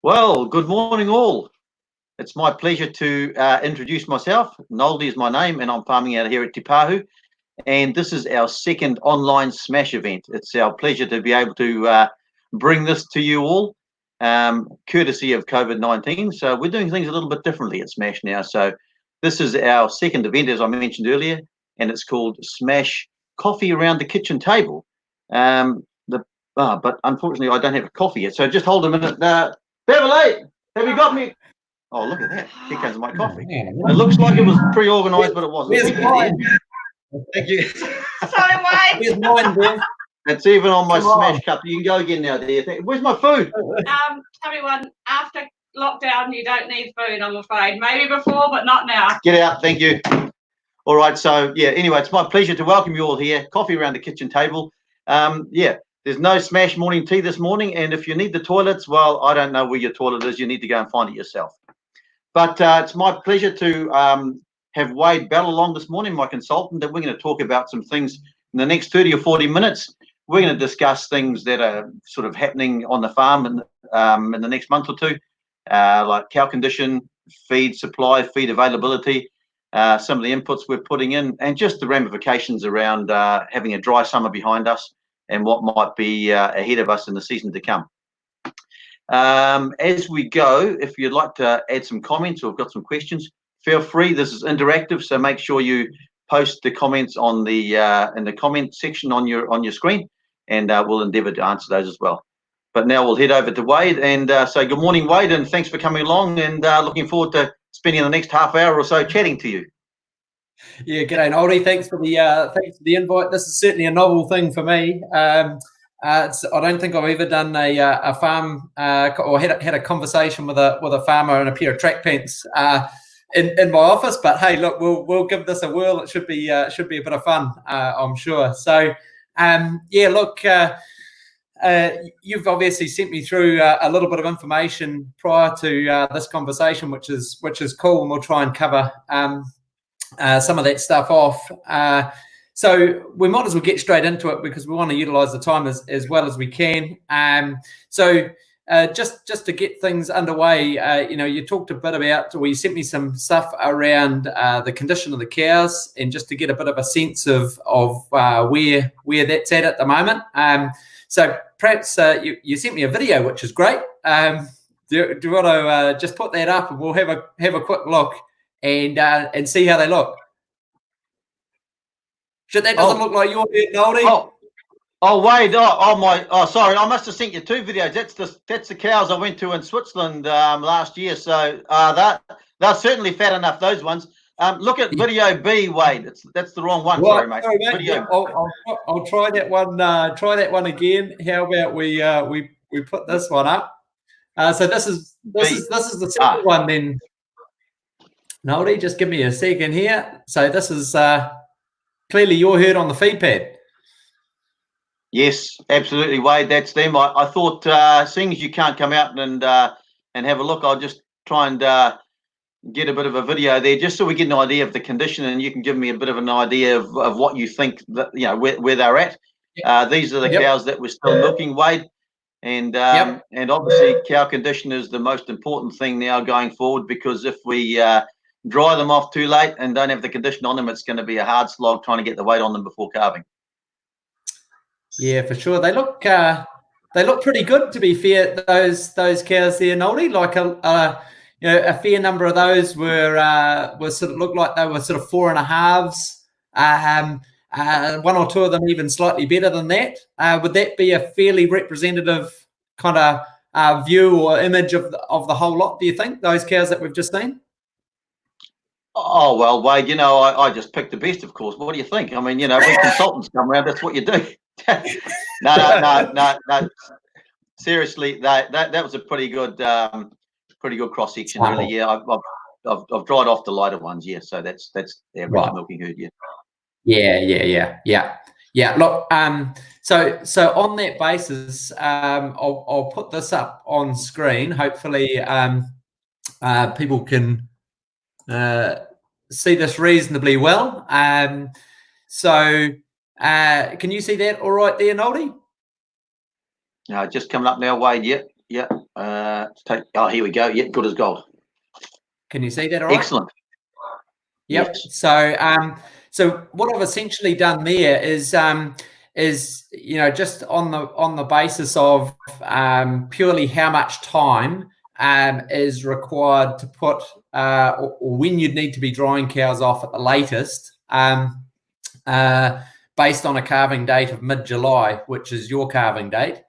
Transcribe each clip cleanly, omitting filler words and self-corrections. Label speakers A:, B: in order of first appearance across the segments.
A: Well, good morning all. It's my pleasure to introduce myself. Noldy is my name and I'm farming out here at Te Pahu. And this is our second online Smash event. It's our pleasure to be able to bring this to you all, courtesy of COVID-19. So we're doing things a little bit differently at Smash now. So this is our second event, as I mentioned earlier, and it's called Smash Coffee Around the Kitchen Table. But unfortunately, I don't have a coffee yet. So just hold a minute. Beverly, have you got me? Oh, look at that. Here comes my coffee. It looks like it was pre-organised, but it wasn't. Thank you.
B: Sorry, Wade.
C: Here's mine, Ben.
A: It's even on my Smash cup. You can go again now, dear. Where's my food?
B: Everyone, after lockdown, you don't need food, I'm afraid. Maybe before, but not now.
A: Get out. Thank you. All right. So, yeah, anyway, it's my pleasure to welcome you all here. Coffee around the kitchen table. There's no Smash morning tea this morning, and if you need the toilets, well, I don't know where your toilet is. You need to go and find it yourself. But it's my pleasure to have Wade Bell along this morning, my consultant, and we're going to talk about some things in the next 30 or 40 minutes. We're going to discuss things that are sort of happening on the farm in the next month or two, like cow condition, feed supply, feed availability, some of the inputs we're putting in, and just the ramifications around having a dry summer behind us and what might be ahead of us in the season to come. As we go, if you'd like to add some comments or have got some questions, feel free. This is interactive, so make sure you post the comments on the in the comment section on your screen, and we'll endeavour to answer those as well. But now we'll head over to Wade and say good morning, Wade, and thanks for coming along, and looking forward to spending the next half hour or so chatting to you.
C: Yeah, g'day, Noldy. Thanks for the invite. This is certainly a novel thing for me. I don't think I've ever done a farm or had a conversation with a farmer in a pair of track pants in my office. But hey, look, we'll give this a whirl. It should be a bit of fun, I'm sure. So yeah, look, you've obviously sent me through a little bit of information prior to this conversation, which is cool, and we'll try and cover some of that stuff off. So we might as well get straight into it because we want to utilise the time as well as we can. Just to get things underway, you talked a bit about, or you sent me some stuff around the condition of the cows, and just to get a bit of a sense of where that's at the moment. So perhaps you sent me a video, which is great. Do you want to just put that up, and we'll have a quick look and see how they look? That doesn't look like your head, Noldy.
A: Oh, Wade. Sorry, I must have sent you two videos. That's the cows I went to in Switzerland last year. So they're certainly fat enough, those ones. Look at video B, Wade. That's the wrong one. Sorry, mate.
C: Yeah, I'll try that one. Try that one again. How about we put this one up? So this is the second one then. Noldy, just give me a second here. So this is clearly your herd on the feed pad.
A: Yes, absolutely, Wade. That's them. I thought, seeing as you can't come out and have a look, I'll just try and get a bit of a video there, just so we get an idea of the condition, and you can give me a bit of an idea of what you think that where they're at. Yep. These are the cows that we're still milking, Wade, and obviously cow condition is the most important thing now going forward, because if we dry them off too late and don't have the condition on them, it's going to be a hard slog trying to get the weight on them before calving.
C: Yeah, for sure. They look pretty good, to be fair. Those cows there, Noldy. Like a fair number of those were sort of looked like they were sort of 4.5s. One or two of them even slightly better than that. Would that be a fairly representative kind of view or image of the whole lot? Do you think, those cows that we've just seen?
A: Oh, well, Wade, I just picked the best, of course. What do you think? I mean, when consultants come around, that's what you do. No. Seriously, that was a pretty good cross section, really. Yeah, I've dried off the lighter ones. Yeah, so that's the average milking herd. Yeah. Yeah. Look,
C: so on that basis, I'll put this up on screen. Hopefully, people can see this reasonably well. So can you see that all right there, Noldy?
A: No, just coming up now, Wade. Yeah. Here we go. Yeah, good as gold.
C: Can you see that all right?
A: Excellent.
C: Yep.
A: Yes.
C: So what I've essentially done there is just on the basis of purely how much time is required to put or when you'd need to be drying cows off at the latest, based on a calving date of mid-July, which is your calving date.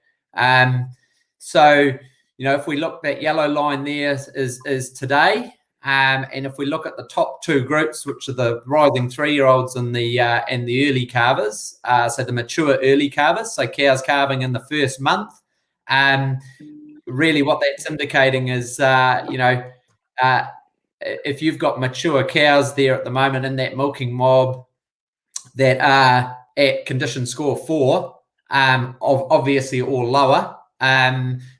C: So if we look, that yellow line there is today. And if we look at the top two groups, which are the rising 3-year-olds and the early calvers, so the mature early calvers, so cows calving in the first month, really what that's indicating is, if you've got mature cows there at the moment in that milking mob that are at condition score 4, obviously or lower,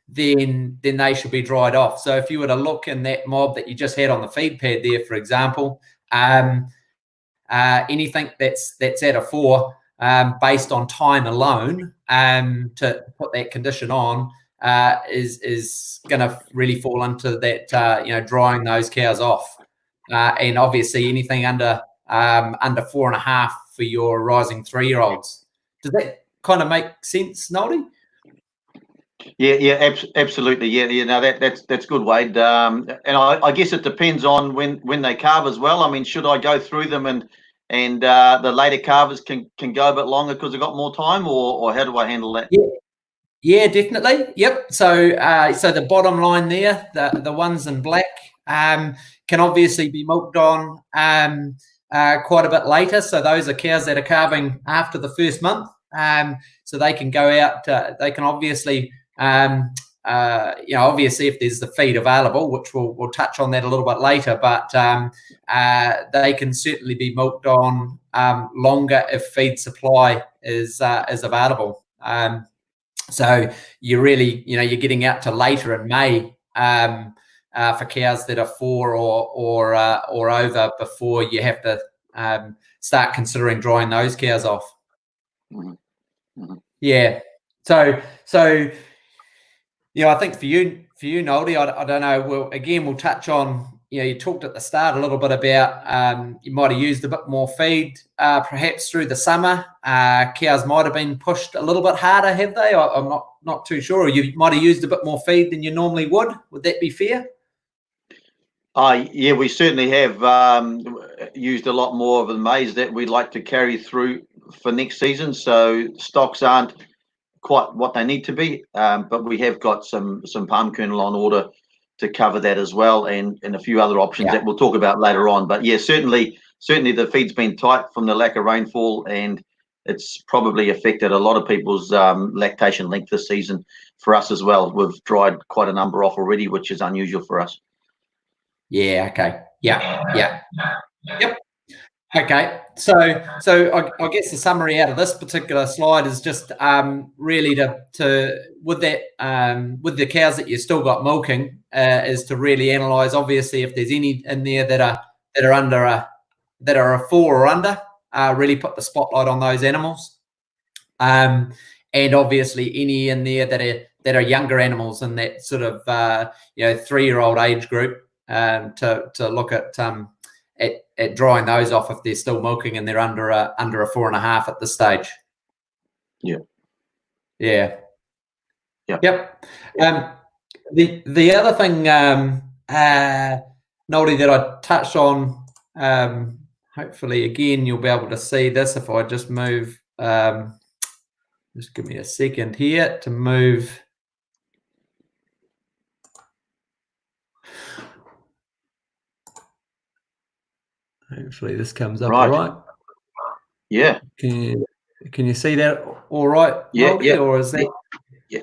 C: then they should be dried off. So if you were to look in that mob that you just had on the feed pad there, for example, anything that's at a 4, based on time alone, to put that condition on, is going to really fall into that, drying those cows off. And obviously anything under 4.5 for your rising 3-year-olds. Does that kind of make sense, Noldy?
A: Yeah, absolutely. Yeah, no, that's good, Wade. And I guess it depends on when they calve as well. I mean, should I go through them and the later calvers can go a bit longer because they've got more time, or how do I handle that?
C: Yeah, definitely. Yep. So the bottom line there, the ones in black, can obviously be milked on quite a bit later. So those are cows that are calving after the first month. So they can go out. They can obviously, obviously if there's the feed available, which we'll touch on that a little bit later, but they can certainly be milked on longer if feed supply is available. So you're really, you're getting out to later in May for cows that are 4 or over before you have to start considering drying those cows off.
A: Mm-hmm.
C: Yeah. So I think for you, Noldy, I don't know. We'll touch on. You talked at the start a little bit about you might have used a bit more feed, perhaps through the summer. Cows might have been pushed a little bit harder, have they? I'm not too sure. Or you might have used a bit more feed than you normally would. Would that be fair?
A: Yeah, we certainly have used a lot more of the maize that we'd like to carry through for next season. So stocks aren't quite what they need to be, but we have got some palm kernel on order to cover that as well, and a few other options that we'll talk about later on. But yeah, certainly the feed's been tight from the lack of rainfall, and it's probably affected a lot of people's lactation length this season. For us as well, we've dried quite a number off already, which is unusual for us.
C: Yeah. Okay. Yeah. Yep. Okay. So I guess the summary out of this particular slide is just really to with the cows that you still got milking, is to really analyse, obviously, if there's any in there that are under that are a 4 or under, really put the spotlight on those animals, and obviously any in there that are younger animals in that sort of 3-year-old age group, to look at drying those off if they're still milking and they're under a 4.5 at this stage.
A: Yeah.
C: Yep. The other thing, Noldy, that I touched on, hopefully again you'll be able to see this if I just move. Just give me a second here to move. Hopefully this comes up all right.
A: Yeah.
C: Can you see that all right?
A: Yeah.
C: Noldy,
A: Yeah.
C: Or is that?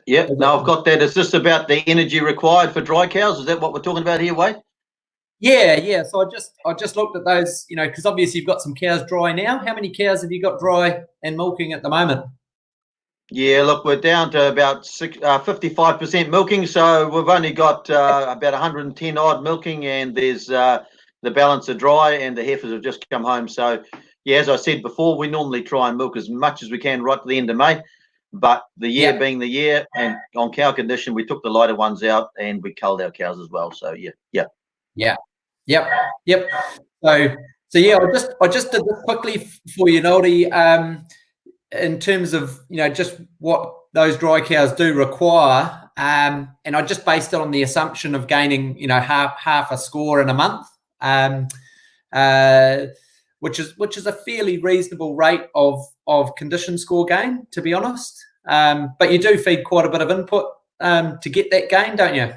A: Yeah. No, I've got that. Is this about the energy required for dry cows? Is that what we're talking about here, Wade?
C: Yeah. So I just looked at those, because obviously you've got some cows dry now. How many cows have you got dry and milking at the moment? Yeah,
A: look, we're down to about 55% milking, so we've only got about 110 odd milking, and there's the balance are dry, and the heifers have just come home. So, yeah, as I said before, we normally try and milk as much as we can right to the end of May. But the year being the year, and on cow condition, we took the lighter ones out and we culled our cows as well. So yep.
C: So yeah, I just did this quickly for you, Noldy, in terms of just what those dry cows do require, and I just based it on the assumption of gaining half a score in a month, which is a fairly reasonable rate of condition score gain, to be honest. But you do feed quite a bit of input to get that gain, don't you?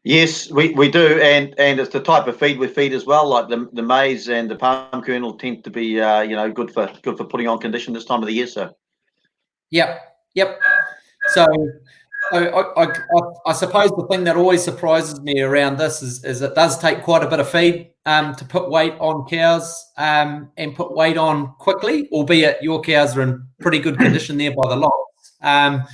A: Yes, we do, and it's the type of feed we feed as well. Like the maize and the palm kernel tend to be good for putting on condition this time of the year. So
C: yep. So I suppose the thing that always surprises me around this is it does take quite a bit of feed to put weight on cows and put weight on quickly, albeit your cows are in pretty good condition there by the lots.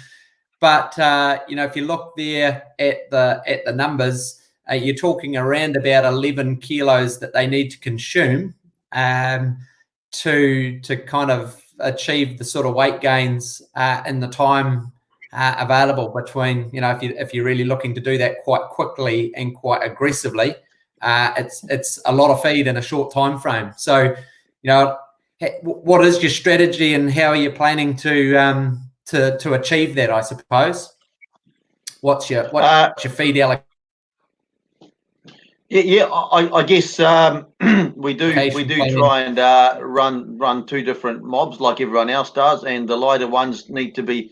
C: But if you look there at the numbers, you're talking around about 11 kilos that they need to consume to kind of achieve the sort of weight gains in the time available between, if you're really looking to do that quite quickly and quite aggressively, it's a lot of feed in a short time frame. So, what is your strategy and how are you planning to achieve that, I suppose? What's your feed allocation?
A: I guess we do try and run two different mobs like everyone else does, and the lighter ones need to be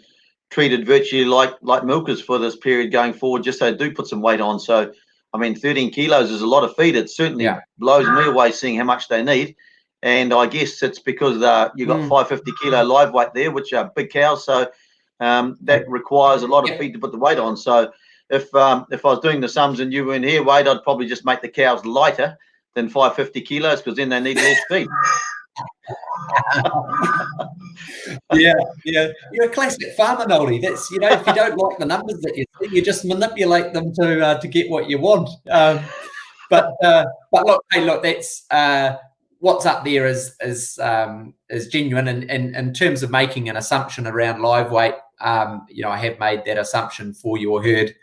A: treated virtually like milkers for this period going forward, just so they do put some weight on. So, I mean, 13 kilos is a lot of feed. It certainly blows me away seeing how much they need. And I guess it's because you've got 550 kilo live weight there, which are big cows. So that requires a lot of feed to put the weight on. So if I was doing the sums and you weren't here, Wade, I'd probably just make the cows lighter than 550 kilos because then they need less feed.
C: Yeah. You're a classic farmer, Noldy. That's if you don't like the numbers that you see, you just manipulate them to get what you want. But look, that's what's up there is genuine. And in terms of making an assumption around live weight, I have made that assumption for your herd.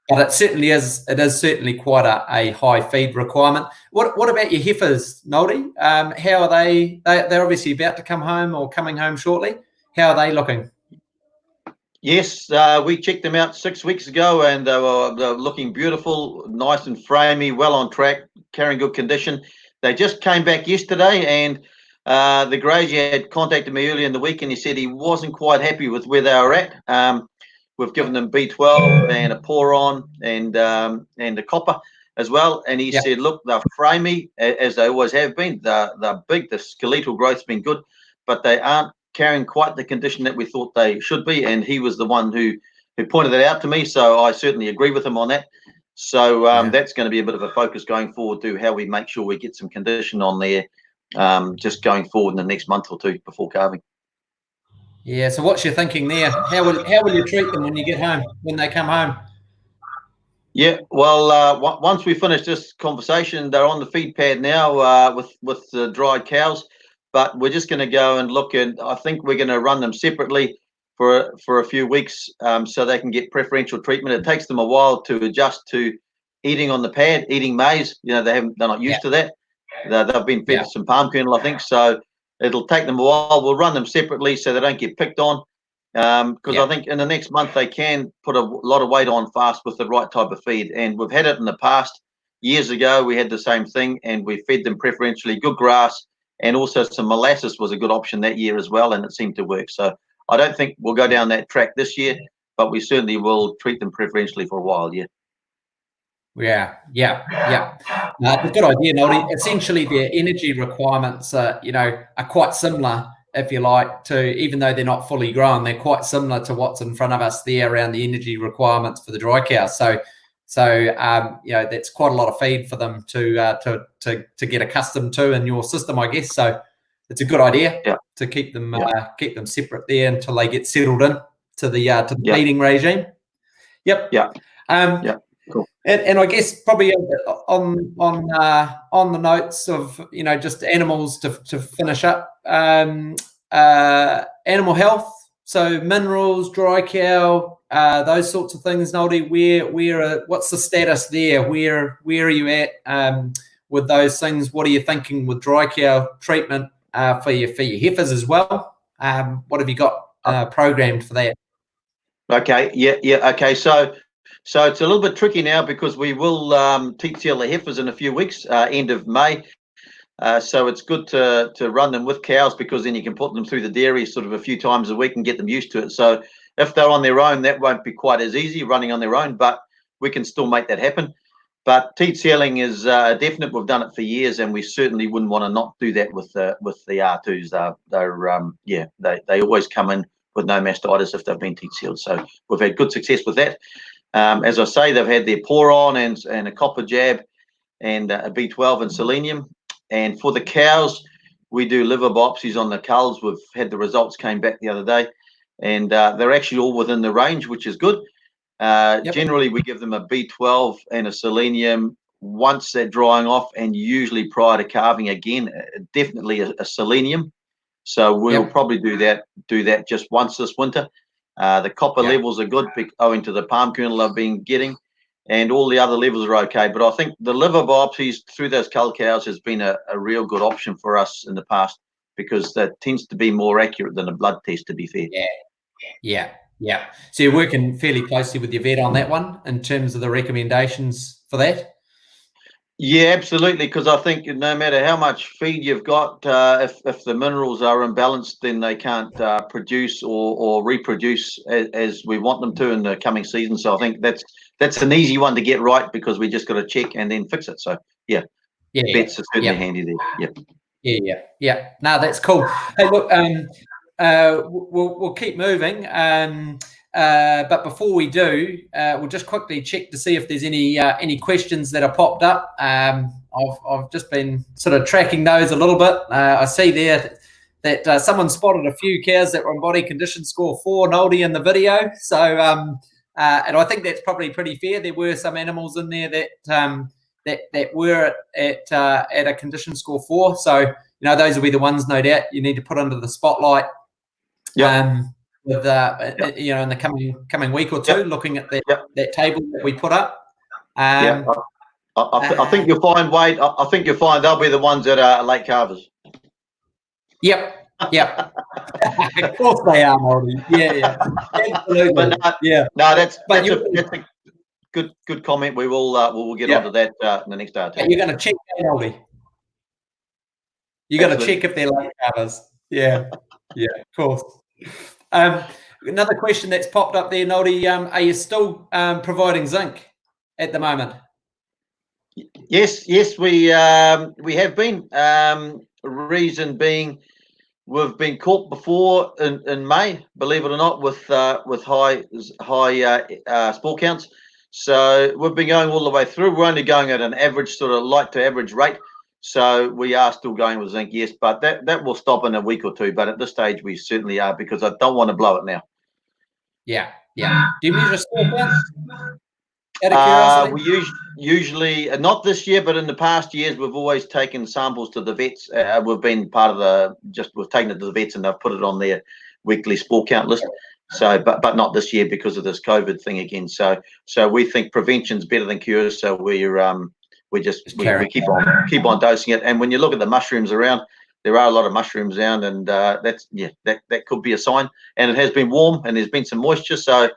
C: But it certainly is. It is certainly quite a high feed requirement. What about your heifers, Noldy? How are they? They're obviously about to come home or coming home shortly. How are they looking?
A: Yes, we checked them out 6 weeks ago, and they were looking beautiful, nice and framey, well on track, carrying good condition. They just came back yesterday, and the grazier had contacted me earlier in the week, and he said he wasn't quite happy with where they were at. We've given them B12 and a poron and a copper as well. And he said, look, they're framey, as they always have been. They're big. The skeletal growth's been good, but they aren't carrying quite the condition that we thought they should be. And he was the one who pointed that out to me. So I certainly agree with him on that. So that's going to be a bit of a focus going forward to how we make sure we get some condition on there just going forward in the next month or two before calving.
C: Yeah, so what's your thinking there? How will you treat them when you get home, when they come home?
A: Yeah, well, once we finish this conversation, they're on the feed pad now with the dried cows, but we're just going to go and look, and I think we're going to run them separately for a few weeks so they can get preferential treatment. It takes them a while to adjust to eating on the pad, eating maize. They're not used to that. They've been fed some palm kernel, I think, so it'll take them a while. We'll run them separately so they don't get picked on. Because I think in the next month they can put a lot of weight on fast with the right type of feed. And we've had it in the past. Years ago, we had the same thing, and we fed them preferentially good grass, and also some molasses was a good option that year as well, and it seemed to work. So I don't think we'll go down that track this year, but we certainly will treat them preferentially for a while, Yeah.
C: It's a good idea, Noldy. Essentially, their energy requirements are quite similar, if you like, to, even though they're not fully grown, they're quite similar to what's in front of us there around the energy requirements for the dry cows. So that's quite a lot of feed for them to get accustomed to in your system, I guess. So it's a good idea to keep them separate there until they get settled in to the feeding regime. Yep. Cool. And I guess probably on the notes of just animals to finish up. animal health, so minerals, dry cow, those sorts of things, Noldy. What's the status there? Where are you at with those things? What are you thinking with dry cow treatment for your heifers as well? What have you got programmed for that?
A: Okay, yeah, okay. So it's a little bit tricky now because we will teat seal the heifers in a few weeks, end of May. So it's good to run them with cows because then you can put them through the dairy sort of a few times a week and get them used to it. So if they're on their own, that won't be quite as easy running on their own, but we can still make that happen. But teat sealing is definite. We've done it for years, and we certainly wouldn't want to not do that with the R2s. They always come in with no mastitis if they've been teat sealed. So we've had good success with that. As I say, they've had their pour on and a copper jab and a B12 and selenium. And for the cows, we do liver biopsies on the culls. We've had the results came back the other day, and they're actually all within the range, which is good. Generally, we give them a B12 and a selenium once they're drying off, and usually prior to calving again, definitely a selenium. So we'll probably do that just once this winter. The copper levels are good owing to the palm kernel I've been getting, and all the other levels are okay. But I think the liver biopsies through those cull cows has been a real good option for us in the past because that tends to be more accurate than a blood test, to be fair.
C: Yeah. So you're working fairly closely with your vet on that one in terms of the recommendations for that?
A: Yeah, absolutely. Because I think no matter how much feed you've got, if the minerals are imbalanced, then they can't produce or reproduce as we want them to in the coming season. So I think that's an easy one to get right because we just got to check and then fix it. So vets are certainly handy there.
C: Yeah. No, that's cool. Hey, look, we'll keep moving. But before we do, we'll just quickly check to see if there's any questions that are popped up. I've just been sort of tracking those a little bit. I see there that someone spotted a few cows that were on body condition score 4, Noldy, in the video. So, and I think that's probably pretty fair. There were some animals in there that were at a condition score 4. So, those will be the ones, no doubt, you need to put under the spotlight. With in the coming week or two, looking at that table that we put up. I
A: think you'll find, Wade. I think you'll find they'll be the ones that are late calvers.
C: Yep. Of course they are, Noldy. Yeah. Absolutely.
A: But that's a good comment. We will get onto that in the next hour.
C: You're going to check that, Noldy. You got to check if they're late calvers. Yeah, of course. Another question that's popped up there, Noldy. Are you still providing zinc at the moment?
A: Yes, we have been. Reason being, we've been caught before in May, believe it or not, with high spore counts. So we've been going all the way through. We're only going at an average, sort of light to average rate. So we are still going with zinc, yes, but that will stop in a week or two. But at this stage, we certainly are because I don't want to blow it now.
C: Yeah. Do you measure spore counts? Out of curiosity?
A: We usually not this year, but in the past years, we've always taken samples to the vets. We've been part of we've taken it to the vets and they've put it on their weekly spore count list. So, but not this year because of this COVID thing again. So we think prevention's better than cure. So we keep on dosing it. And when you look at the mushrooms around, there are a lot of mushrooms around, and that could be a sign. And it has been warm, and there's been some moisture. So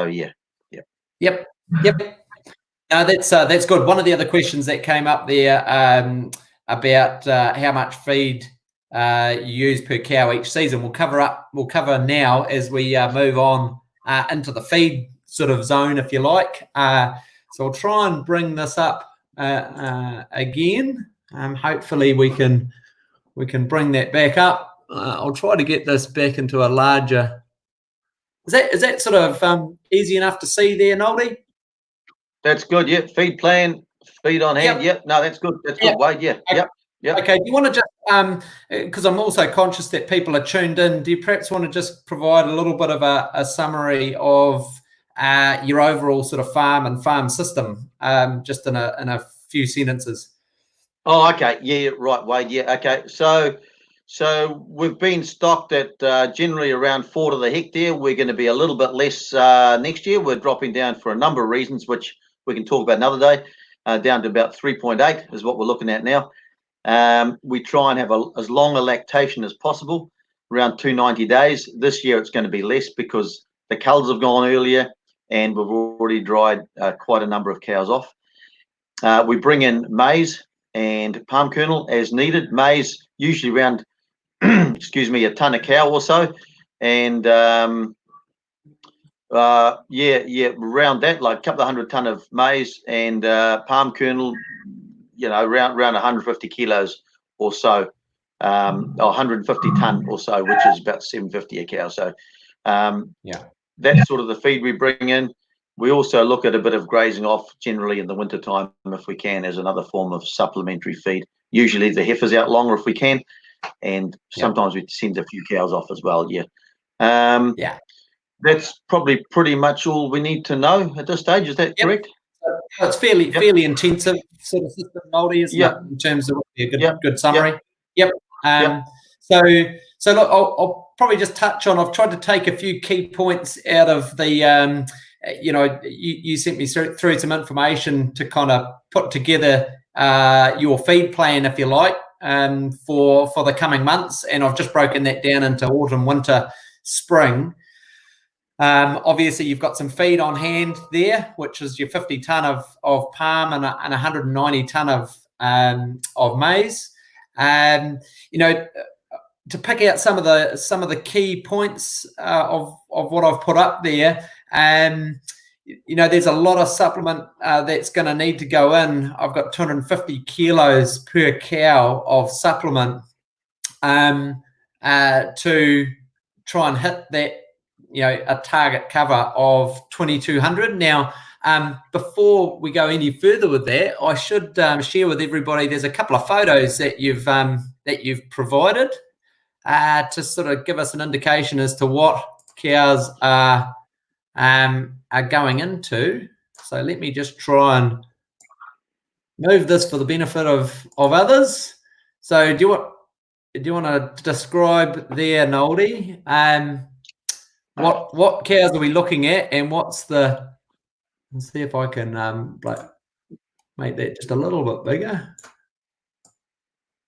A: yeah.
C: Yep. No, that's good. One of the other questions that came up there about how much feed you use per cow each season. We'll cover now as we move on into the feed sort of zone, if you like. So I'll try and bring this up again. Hopefully we can bring that back up. I'll try to get this back into a larger. Is that sort of easy enough to see there, Noldy?
A: That's good. Yeah, feed plan, feed on hand. Yep. No, that's good. That's good, Wade. Yeah.
C: Okay. Yep. Okay. Do you want to just because I'm also conscious that people are tuned in. Do you perhaps want to just provide a little bit of a summary of your overall sort of farm system, just in a few sentences?
A: Oh, okay. Yeah, right, Wade. Yeah, okay. So So we've been stocked at generally around 4 to the hectare. We're going to be a little bit less next year. We're dropping down for a number of reasons, which we can talk about another day, down to about 3.8 is what we're looking at now. We try and have as long a lactation as possible, around 290 days. This year it's going to be less because the culls have gone earlier and we've already dried quite a number of cows off. We bring in maize and palm kernel as needed. Maize usually around excuse me, a ton of cow or so, and around that, like a couple of 100 ton of maize, and palm kernel, around 150 kilos or so, or 150 ton or so, which is about 750 a cow. So that's sort of the feed we bring in. We also look at a bit of grazing off generally in the winter time if we can, as another form of supplementary feed. Usually the heifers out longer if we can, and sometimes we send a few cows off as well. That's probably pretty much all we need to know at this stage. Is that correct?
C: So it's fairly intensive sort of system, Noldy, isn't it, in terms of a good summary? So look, I'll probably just touch on, I've tried to take a few key points out of the you sent me through some information to kind of put together your feed plan, if you like, for the coming months, and I've just broken that down into autumn, winter, spring. Obviously you've got some feed on hand there, which is your 50 ton of palm and 190 ton of maize. To pick out some of the key points of what I've put up there, there's a lot of supplement that's going to need to go in. I've got 250 kilos per cow of supplement to try and hit that, a target cover of 2,200. Now, before we go any further with that, I should share with everybody, there's a couple of photos that you've provided to sort of give us an indication as to what cows are going into. So let me just try and move this for the benefit of others. So do you want to describe there, Noldy, what cows are we looking at, and what's the, let's see if I can make that just a little bit bigger.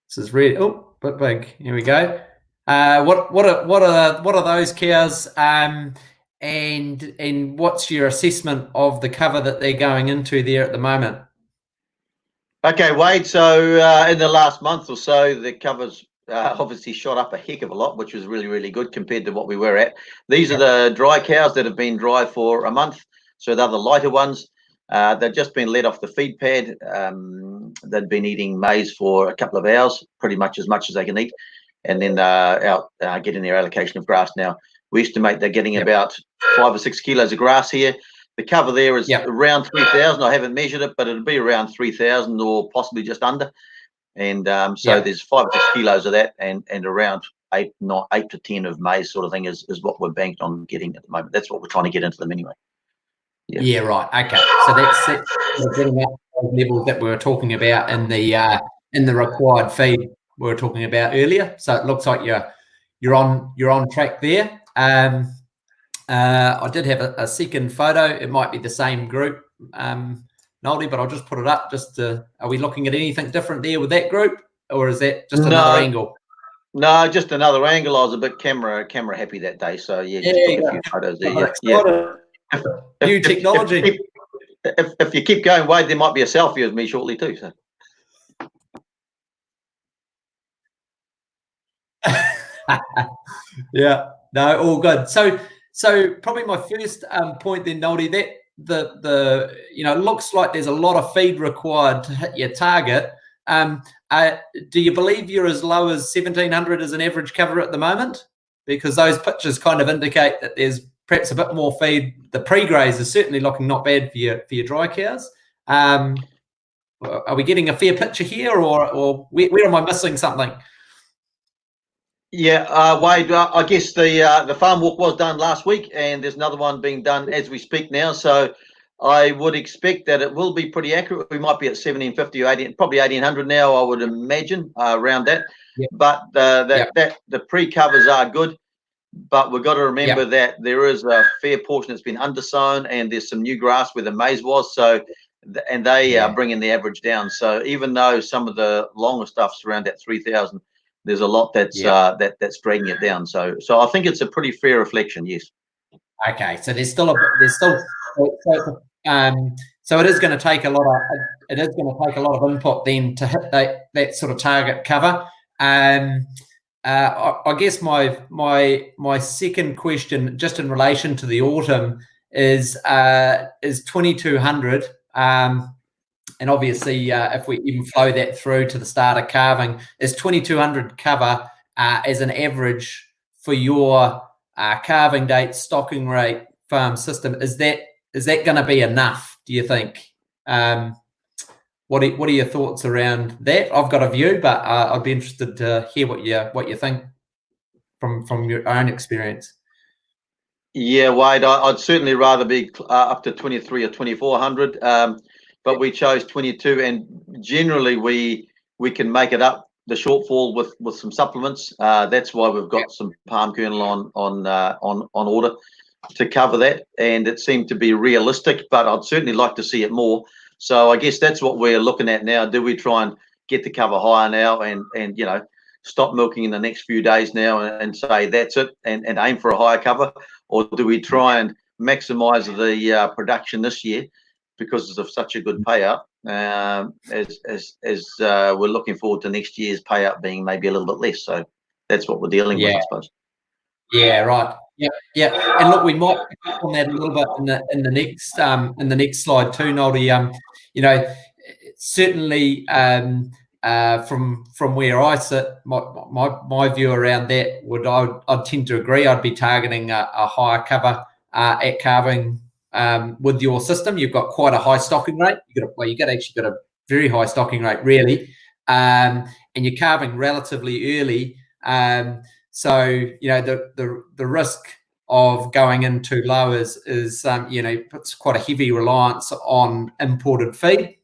C: This is really a bit big. Here we go. What are those cows, and what's your assessment of the cover that they're going into there at the moment?
A: Okay, Wade. So in the last month or so, the covers obviously shot up a heck of a lot, which was really, really good compared to what we were at. These are the dry cows that have been dry for a month. So they're the lighter ones. They've just been let off the feed pad. They've been eating maize for a couple of hours, pretty much as they can eat, and then out getting their allocation of grass. Now, we estimate they're getting about 5 or 6 kilos of grass here. The cover there is around 3,000. I haven't measured it, but it'll be around 3,000 or possibly just under. And there's 5 or 6 kilos of that, and around 8 to 10 of maize sort of thing is what we're banked on getting at the moment. That's what we're trying to get into them anyway.
C: Yeah, right. Okay, so that's getting up those levels that we were talking about in the required feed we were talking about earlier. So it looks like you're on track there. I did have a second photo. It might be the same group, Noldy, but I'll just put it up. Are we looking at anything different there with that group, or is that just another angle?
A: No, just another angle. I was a bit camera happy that day, so just took a few photos there.
C: New technology.
A: If you keep going, Wade, there might be a selfie of me shortly too. So.
C: No, all good. So probably my first point then, Noldy, that the looks like there's a lot of feed required to hit your target. Do you believe you're as low as 1,700 as an average cover at the moment? Because those pictures kind of indicate that there's perhaps a bit more feed. The pre-graze is certainly looking not bad for your dry cows. Are we getting a fair picture here, or where am I missing something?
A: Yeah, Wade, I guess the farm walk was done last week, and there's another one being done as we speak now. So I would expect that it will be pretty accurate. We might be at 1750 or 18, probably 1800 now, I would imagine, around that.
C: Yep.
A: But the pre-covers are good. But we've got to remember that there is a fair portion that's been undersown, and there's some new grass where the maize was. So, and they are bringing the average down. So even though some of the longer stuff's around that 3,000, there's a lot that's that's dragging it down. So I think it's a pretty fair reflection. Yes.
C: Okay, so so it is going to take a lot of input then to hit that sort of target cover. I guess my second question, just in relation to the autumn, is 2200, and obviously if we even flow that through to the start of calving, is 2200 cover as an average for your calving date, stocking rate, farm system? Is that going to be enough, do you think? What are your thoughts around that? I've got a view, but I'd be interested to hear what you think from your own experience.
A: Yeah, Wade, I'd certainly rather be up to 23 or 2400, but we chose 22, and generally we can make it up the shortfall with some supplements. That's why we've got some palm kernel on order to cover that, and it seemed to be realistic, but I'd certainly like to see it more. So I guess that's what we're looking at now. Do we try and get the cover higher now and stop milking in the next few days now and say that's it and aim for a higher cover, or do we try and maximize the production this year because of such a good payout, as we're looking forward to next year's payout being maybe a little bit less? So that's what we're dealing with, I suppose.
C: Yeah, right. Yeah. And look, we might pick up on that a little bit in the next slide too, Noldy. Certainly from where I sit, my view around that I'd tend to agree. I'd be targeting a higher cover at calving with your system. You've got quite a high stocking rate. You actually got a very high stocking rate, really, and you're calving relatively early. So the risk of going in too low is puts quite a heavy reliance on imported feed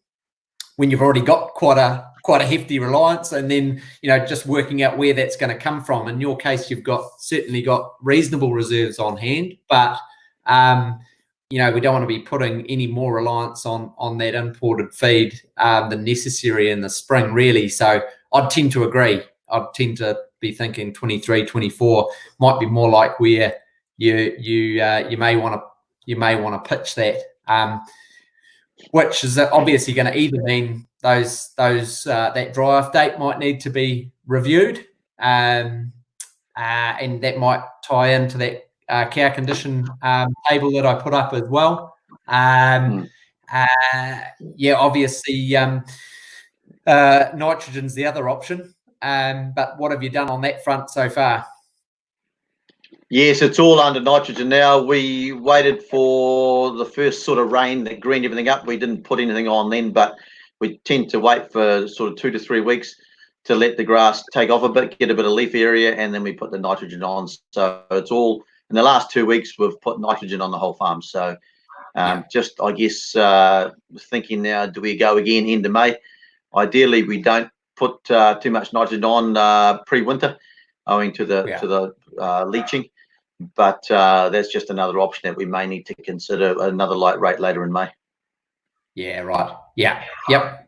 C: when you've already got quite a hefty reliance, and then just working out where that's going to come from. In your case, you've certainly got reasonable reserves on hand, but we don't want to be putting any more reliance on that imported feed than necessary in the spring, really. So I'd tend to agree. I'd tend to be thinking 23, 24 might be more like where you may want to pitch that, which is obviously going to either mean that dry off date might need to be reviewed, and that might tie into that cow condition table that I put up as well. Obviously nitrogen's the other option. But what have you done on that front so far?
A: Yes, it's all under nitrogen now. We waited for the first sort of rain that greened everything up. We didn't put anything on then, but we tend to wait for sort of 2 to 3 weeks to let the grass take off a bit, get a bit of leaf area, and then we put the nitrogen on. So it's all, in the last 2 weeks, we've put nitrogen on the whole farm. So just, I guess, thinking now, do we go again end of May? Ideally, we don't put too much nitrogen on pre-winter, owing to the leaching, but that's just another option that we may need to consider, another light rate later in May.
C: Yeah, right. Yeah. Yep.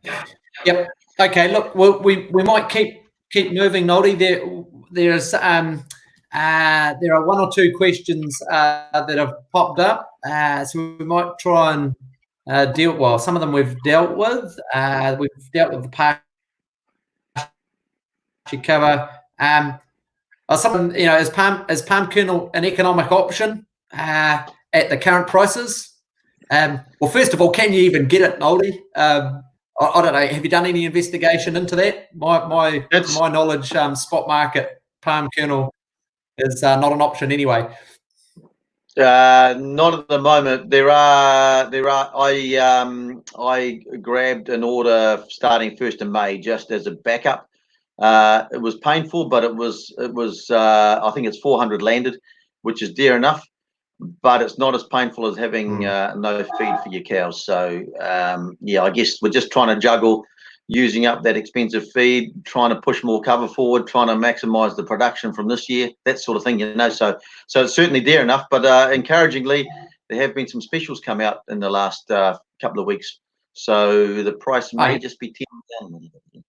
C: Okay. Look, we might keep moving, Noldy. There are 1 or 2 questions that have popped up, so we might try and deal. Well, some of them we've dealt with. We've dealt with the partial cover. Something, is palm kernel an economic option at the current prices? Well, first of all, can you even get it, Noldy? I don't know. Have you done any investigation into that? My knowledge, spot market palm kernel is not an option anyway.
A: Not at the moment. There are. I grabbed an order starting 1st of May just as a backup. It was painful, but it was. I think it's 400 landed, which is dear enough. but it's not as painful as having no feed for your cows. So yeah, I guess we're just trying to juggle using up that expensive feed, trying to push more cover forward, trying to maximise the production from this year, that sort of thing, you know. So it's certainly dear enough, but encouragingly, there have been some specials come out in the last couple of weeks. So the price may just be 10 down a little bit.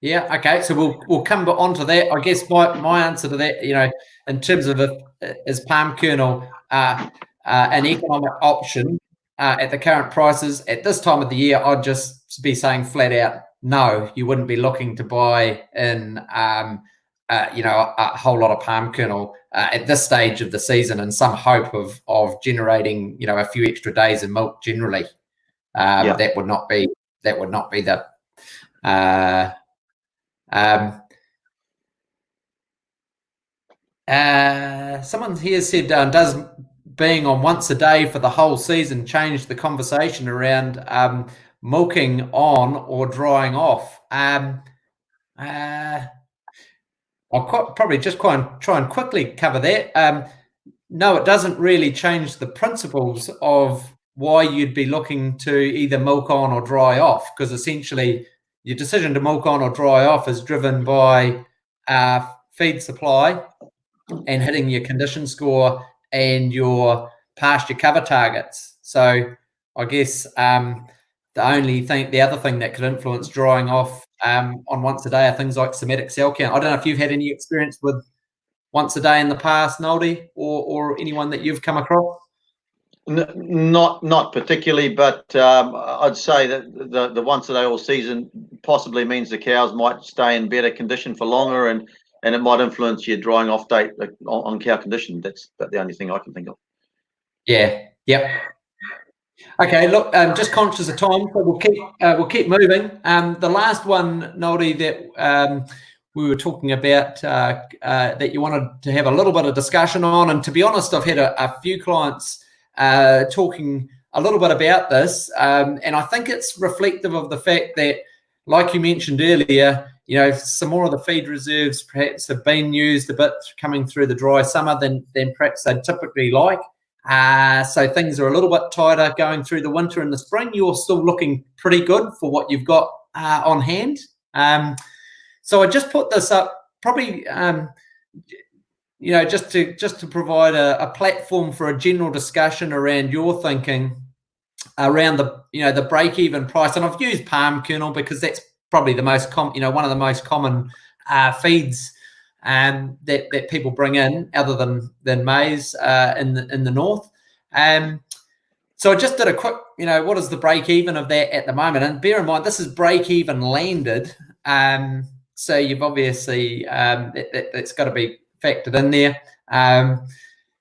C: Yeah, okay. So we'll come on to that. I guess my answer to that, you know, in terms of is palm kernel an economic option at the current prices at this time of the year? I'd just be saying flat out, no. You wouldn't be looking to buy in, you know, a whole lot of palm kernel at this stage of the season, in some hope of generating, you know, a few extra days of milk. Generally, that would not be the someone here said, does being on once a day for the whole season change the conversation around milking on or drying off? I'll probably just try and quickly cover that. No, it doesn't really change the principles of why you'd be looking to either milk on or dry off, because essentially your decision to milk on or dry off is driven by feed supply and hitting your condition score and your pasture cover targets. So I guess the other thing that could influence drying off on once a day are things like somatic cell count. I don't know if you've had any experience with once a day in the past, Noldy, or anyone that you've come across.
A: Not particularly, but I'd say that the once a day all season possibly means the cows might stay in better condition for longer, and it might influence your drying off date on cow condition. That's the only thing I can think of.
C: Yeah. Yep. Okay. Look, just conscious of time, so we'll keep moving. The last one, Noldy, that we were talking about that you wanted to have a little bit of discussion on, and to be honest, I've had a few clients talking a little bit about this, and I think it's reflective of the fact that, like you mentioned earlier, you know, some more of the feed reserves perhaps have been used a bit coming through the dry summer than perhaps they'd typically like. So things are a little bit tighter going through the winter and the spring. You're still looking pretty good for what you've got on hand. So I just put this up probably, you know, just to provide a platform for a general discussion around your thinking around the break-even price. And I've used palm kernel because that's probably the most one of the most common feeds that people bring in, other than maize in the north. So I just did a quick, you know, what is the break-even of that at the moment? And bear in mind, this is break-even landed. So you've obviously that's got to be factored in there.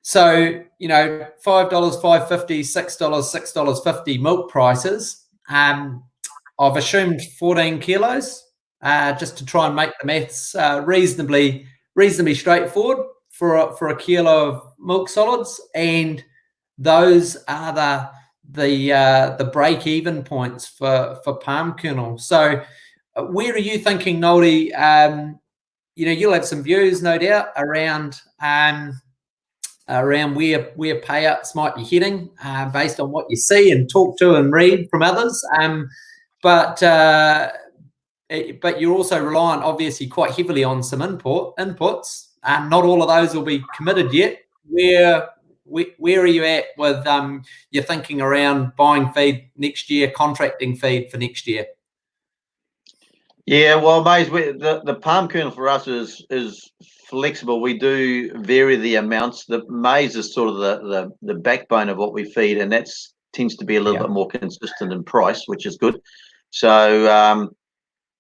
C: So, you know, $5, $5.50, $6, $6.50 milk prices. I've assumed 14 kilos, just to try and make the maths reasonably straightforward for a kilo of milk solids, and those are the break-even points for palm kernel. So, where are you thinking, Noldy? You know, you'll have some views, no doubt, around where payouts might be heading based on what you see and talk to and read from others. But you're also reliant, obviously, quite heavily on some inputs. Not all of those will be committed yet. Where are you at with your thinking around buying feed next year, contracting feed for next year?
A: Yeah, well, maize, the palm kernel for us is flexible. We do vary the amounts. The maize is sort of the backbone of what we feed, and that tends to be a little bit more consistent in price, which is good. So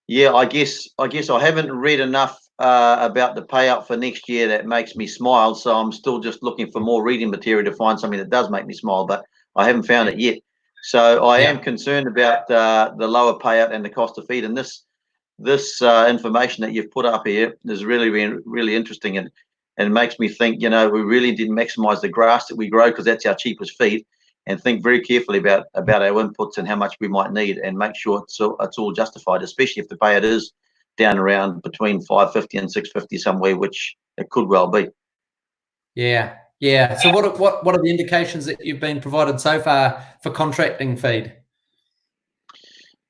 A: yeah, I guess I haven't read enough about the payout for next year that makes me smile. So I'm still just looking for more reading material to find something that does make me smile, but I haven't found it yet. So I am concerned about the lower payout and the cost of feed. And this information that you've put up here is really interesting, and makes me think, you know, we really did maximize the grass that we grow, because that's our cheapest feed, and think very carefully about our inputs and how much we might need, and make sure it's all justified, especially if the payout is down around between $5.50 and $6.50 somewhere, which it could well be.
C: Yeah, Yeah. So what are the indications that you've been provided so far for contracting feed?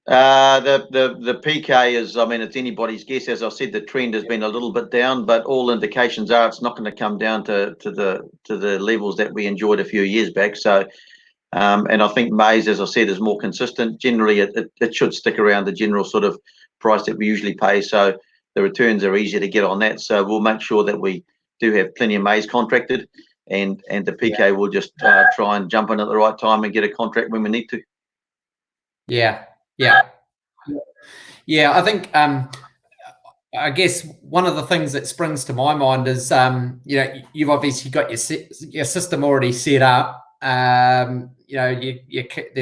A: The PK is, I mean, it's anybody's guess. As I said, the trend has been a little bit down, but all indications are it's not going to come down to the levels that we enjoyed a few years back. So, and I think maize, as I said, is more consistent. Generally, it should stick around the general sort of price that we usually pay. So the returns are easier to get on that. So we'll make sure that we do have plenty of maize contracted, and the PK will just try and jump in at the right time and get a contract when we need to.
C: Yeah. I think I guess one of the things that springs to my mind is you've obviously got your system already set up. There's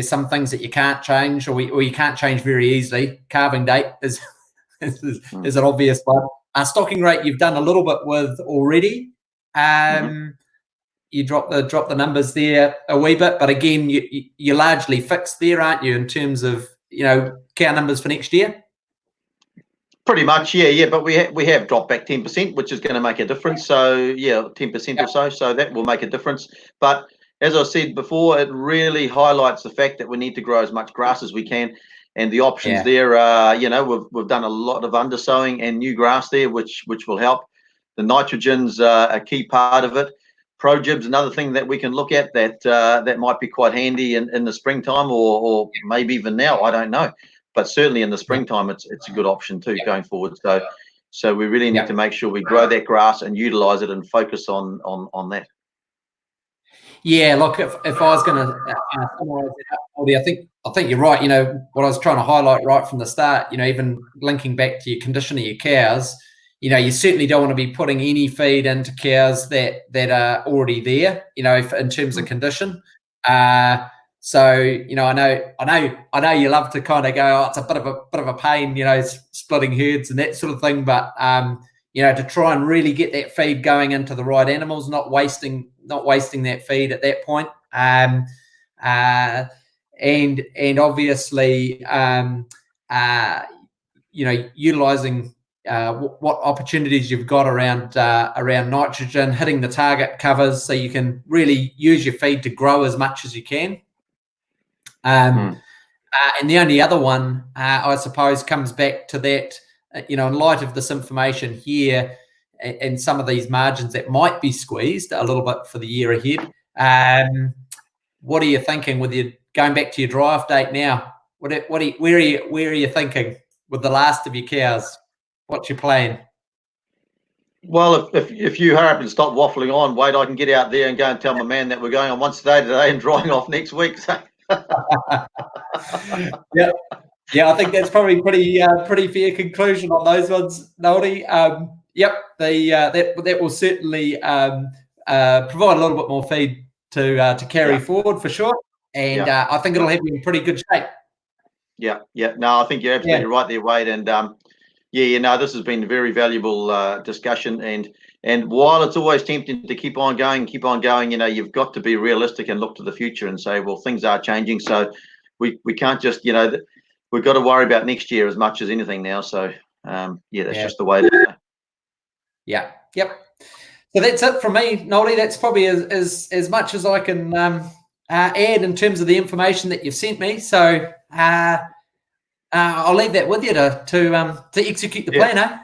C: some things that you can't change, or you can't change very easily. Calving date is an obvious one. Stocking rate you've done a little bit with already. You drop the numbers there a wee bit, but again, you're largely fixed there, aren't you, in terms of cow numbers for next year?
A: Pretty much, yeah. But we have dropped back 10%, which is going to make a difference. So yeah, 10% or so. So that will make a difference. But as I said before, it really highlights the fact that we need to grow as much grass as we can, and the options there are, we've done a lot of undersowing and new grass there, which will help. The nitrogen's a key part of it. Projib's another thing that we can look at that might be quite handy in the springtime, or maybe even now. I don't know, but certainly in the springtime, it's a good option too going forward. So we really need to make sure we grow that grass and utilize it and focus on that.
C: Yeah, look, if I was going to summarize it up, Noldy, I think you're right. What I was trying to highlight right from the start, even linking back to your condition of your cows, you certainly don't want to be putting any feed into cows that are already there, in terms of condition. So I know you love to kind of go, it's a bit of a pain, splitting herds and that sort of thing, but to try and really get that feed going into the right animals, not wasting that feed at that point, and obviously utilizing what opportunities you've got around nitrogen, hitting the target covers, so you can really use your feed to grow as much as you can. And the only other one, I suppose, comes back to that, in light of this information here and some of these margins that might be squeezed a little bit for the year ahead. What are you thinking with your going back to your dry-off date now? Where are you thinking with the last of your cows? What's your plan?
A: Well, if you hurry up and stop waffling on, Wade, I can get out there and go and tell my man that we're going on once a day today and drying off next week. So.
C: Yeah, I think that's probably pretty fair conclusion on those ones, Noldy. That will certainly provide a little bit more feed to carry forward for sure, and I think it'll have you in pretty good shape. Yeah.
A: No, I think you're absolutely right there, Wade, and this has been a very valuable discussion, and while it's always tempting to keep on going, you've got to be realistic and look to the future and say, well, things are changing, so we can't just, we've got to worry about next year as much as anything now. So that's just the way it is.
C: Yep. So that's it from me, Noldy. That's probably as much as I can add in terms of the information that you've sent me. So I'll leave that with you to execute the plan, eh?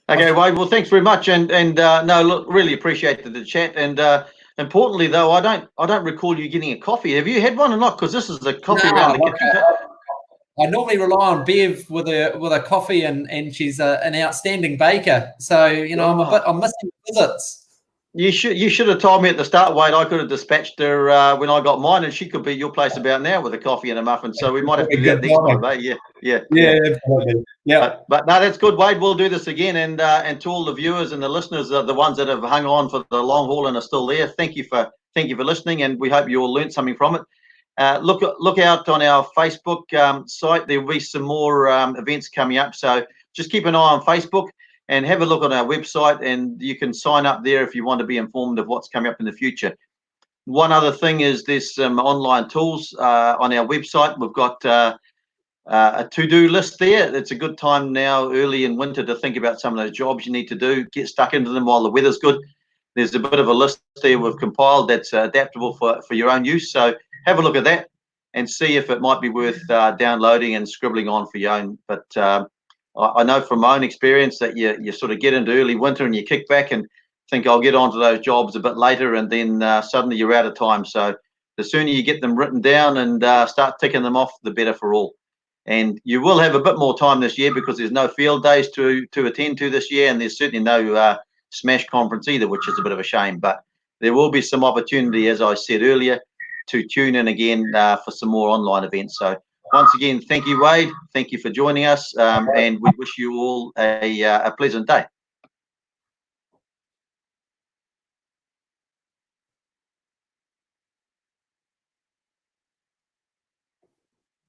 A: Okay, Wade. Well, thanks very much, and no, look, really appreciated the chat, and importantly, though, I don't recall you getting a coffee. Have you had one or not? Because this is the coffee around the kitchen.
C: I normally rely on Bev with a coffee, and she's an outstanding baker. So I'm missing visits.
A: You should have told me at the start, Wade. I could have dispatched her when I got mine, and she could be at your place about now with a coffee and a muffin. So we might have to do that next time, eh? Yeah, absolutely. Yeah. But no, that's good, Wade. We'll do this again, and to all the viewers and the listeners, the ones that have hung on for the long haul and are still there, thank you for listening, and we hope you all learnt something from it. Look out on our Facebook site. There will be some more events coming up, so just keep an eye on Facebook and have a look on our website, and you can sign up there if you want to be informed of what's coming up in the future. One other thing is there's some online tools on our website. We've got a to-do list there. It's a good time now, early in winter, to think about some of those jobs you need to do. Get stuck into them while the weather's good. There's a bit of a list there we've compiled that's adaptable for your own use. So have a look at that and see if it might be worth downloading and scribbling on for your own. But I know from my own experience that you sort of get into early winter and you kick back and think I'll get onto those jobs a bit later, and then suddenly you're out of time. So the sooner you get them written down and start ticking them off, the better for all. And you will have a bit more time this year because there's no field days to attend to this year, and there's certainly no Smash conference either, which is a bit of a shame. But there will be some opportunity, as I said earlier, to tune in again for some more online events. So once again, thank you, Wade. Thank you for joining us, and we wish you all a pleasant day.